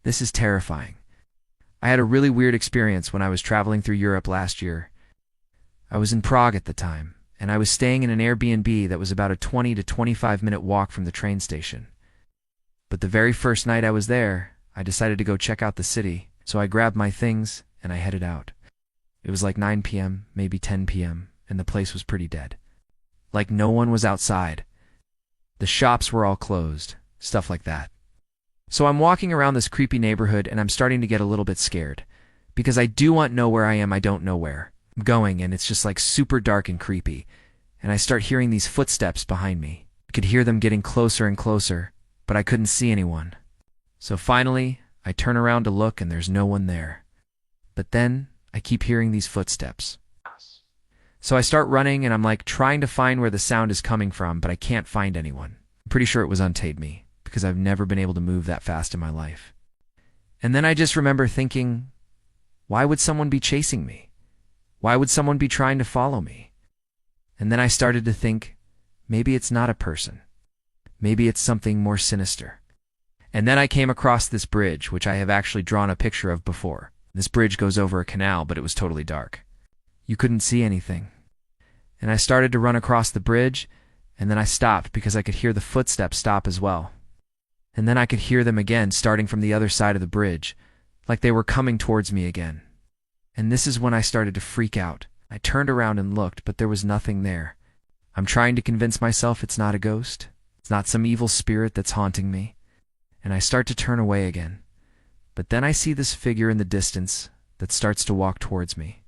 This is terrifying. I had a really weird experience when I was traveling through Europe last year. I was in Prague at the time, and I was staying in an Airbnb that was about a 20 to 25-minute walk from the train station. But the very first night I was there, I decided to go check out the city, so I grabbed my things and I headed out. It was like 9 p.m., maybe 10 p.m., and the place was pretty dead. Like no one was outside. The shops were all closed, stuff like that. So I'm walking around this creepy neighborhood and I'm starting to get a little bit scared. Because I do want to know where I am, I don't know where I'm going, and it's just like super dark and creepy. And I start hearing these footsteps behind me. I could hear them getting closer and closer, but I couldn't see anyone. So finally, I turn around to look and there's no one there. But then, I keep hearing these footsteps. So I start running and I'm like trying to find where the sound is coming from, but I can't find anyone. I'm pretty sure it was untamed me, because I've never been able to move that fast in my life. And then I just remember thinking, why would someone be chasing me? Why would someone be trying to follow me? And then I started to think, maybe it's not a person. Maybe it's something more sinister. And then I came across this bridge, which I have actually drawn a picture of before. This bridge goes over a canal, but it was totally dark. You couldn't see anything. And I started to run across the bridge, and then I stopped because I could hear the footsteps stop as well. And then I could hear them again starting from the other side of the bridge, like they were coming towards me again. And this is when I started to freak out. I turned around and looked, but there was nothing there. I'm trying to convince myself it's not a ghost. It's not some evil spirit that's haunting me. And I start to turn away again. But then I see this figure in the distance that starts to walk towards me.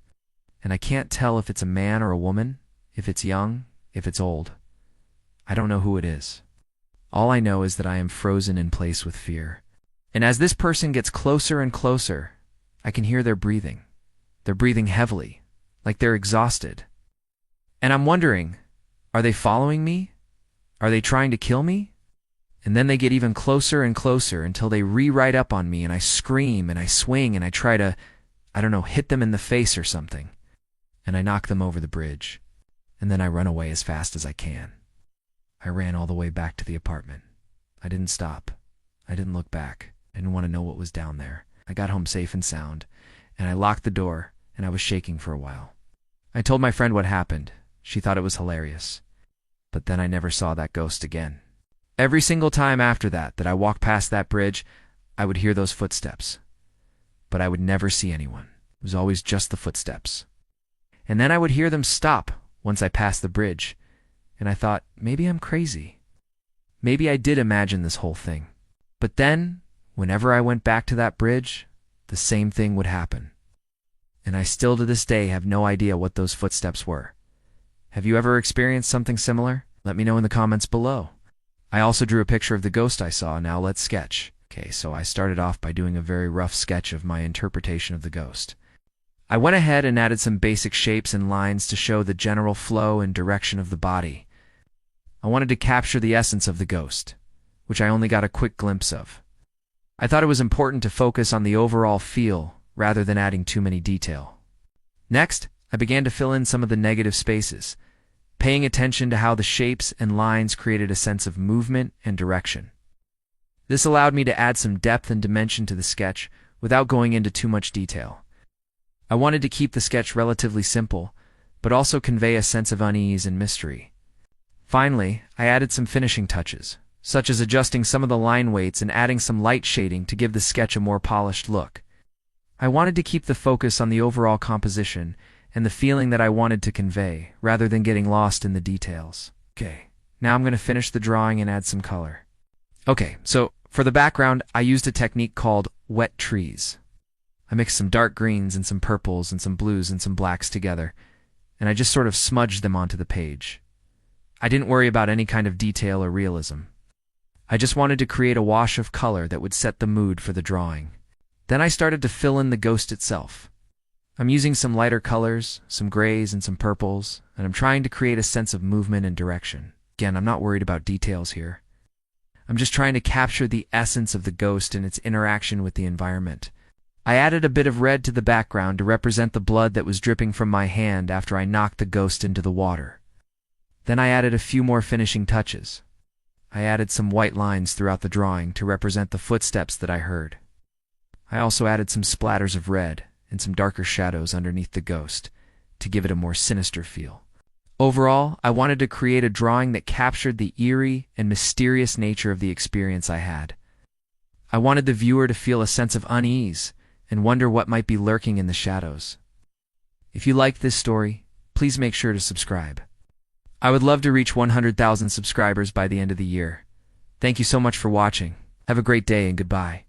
And I can't tell if it's a man or a woman, if it's young, if it's old. I don't know who it is. All I know is that I am frozen in place with fear. And as this person gets closer and closer, I can hear their breathing. They're breathing heavily, like they're exhausted. And I'm wondering, are they following me? Are they trying to kill me? And then they get even closer and closer until they right up on me and I scream and I swing and I try to, hit them in the face or something. And I knock them over the bridge. And then I run away as fast as I can. I ran all the way back to the apartment. I didn't stop. I didn't look back. I didn't want to know what was down there. I got home safe and sound, and I locked the door, and I was shaking for a while. I told my friend what happened. She thought it was hilarious. But then I never saw that ghost again. Every single time after that I walked past that bridge, I would hear those footsteps. But I would never see anyone. It was always just the footsteps. And then I would hear them stop once I passed the bridge. And I thought, maybe I'm crazy. Maybe I did imagine this whole thing. But then, whenever I went back to that bridge, the same thing would happen. And I still to this day have no idea what those footsteps were. Have you ever experienced something similar? Let me know in the comments below. I also drew a picture of the ghost I saw. Now let's sketch. Okay, so I started off by doing a very rough sketch of my interpretation of the ghost. I went ahead and added some basic shapes and lines to show the general flow and direction of the body. I wanted to capture the essence of the ghost, which I only got a quick glimpse of. I thought it was important to focus on the overall feel rather than adding too many detail. Next, I began to fill in some of the negative spaces, paying attention to how the shapes and lines created a sense of movement and direction. This allowed me to add some depth and dimension to the sketch without going into too much detail. I wanted to keep the sketch relatively simple, but also convey a sense of unease and mystery. Finally, I added some finishing touches, such as adjusting some of the line weights and adding some light shading to give the sketch a more polished look. I wanted to keep the focus on the overall composition and the feeling that I wanted to convey, rather than getting lost in the details. Okay, now I'm going to finish the drawing and add some color. Okay, so for the background, I used a technique called wet trees. I mixed some dark greens and some purples and some blues and some blacks together, and I just sort of smudged them onto the page. I didn't worry about any kind of detail or realism. I just wanted to create a wash of color that would set the mood for the drawing. Then I started to fill in the ghost itself. I'm using some lighter colors, some grays and some purples, and I'm trying to create a sense of movement and direction. Again, I'm not worried about details here. I'm just trying to capture the essence of the ghost and its interaction with the environment. I added a bit of red to the background to represent the blood that was dripping from my hand after I knocked the ghost into the water. Then I added a few more finishing touches. I added some white lines throughout the drawing to represent the footsteps that I heard. I also added some splatters of red and some darker shadows underneath the ghost to give it a more sinister feel. Overall, I wanted to create a drawing that captured the eerie and mysterious nature of the experience I had. I wanted the viewer to feel a sense of unease and wonder what might be lurking in the shadows. If you liked this story, please make sure to subscribe. I would love to reach 100,000 subscribers by the end of the year. Thank you so much for watching. Have a great day and goodbye.